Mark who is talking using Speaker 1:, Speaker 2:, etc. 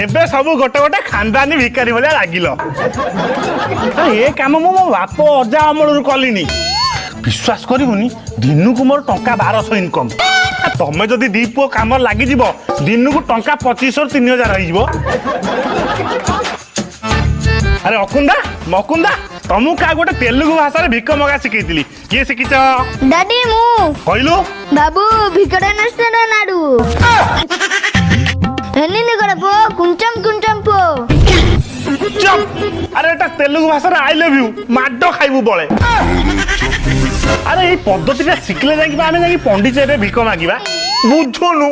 Speaker 1: ଏବେ ସବୁ ଗୋଟେ ଗୋଟେ ଖାନଦାନୀ ଭିକାରୀ ଭଳିଆ ଲାଗିଲ। ଏ କାମ ମୁଁ ମୋ ବାପ ଅଜା ଅମଳରୁ କଲିଣି। ବିଶ୍ୱାସ କରିବୁନି, ଦିନକୁ ମୋର ଟଙ୍କା 1200 ଇନକମ୍। ତମେ ଯଦି ଦି ପୁଅ କାମରେ ଲାଗିଯିବ ଦିନକୁ ଟଙ୍କା 2500ରୁ 3000 ହେଇଯିବ। ଆରେ ଅକୁନ୍ଦା ମକୁନ୍ଦା, ତମକୁ କାହା ଗୋଟେ ତେଲୁଗୁ ଭାଷାରେ ଭିକ ମଗା ଶିଖେଇଥିଲି, କିଏ ଶିଖିଛ?
Speaker 2: డాడీ ମୁଁ
Speaker 1: କହିଲୁ?
Speaker 2: బాబు వికట నస్తున్నాడు ఎన్ని కూడా పో కొంచెం కొంచెం పో
Speaker 1: চুপ! আরে এটা তেলুগু ভাষার আই লভ ইউ, মাড খাইবু বলে। আরে এই পদ্ধতিটা শিখলে যাই আমি যাই পন্ডিচেরিরে ভিক মাগিবা, বুঝুনু।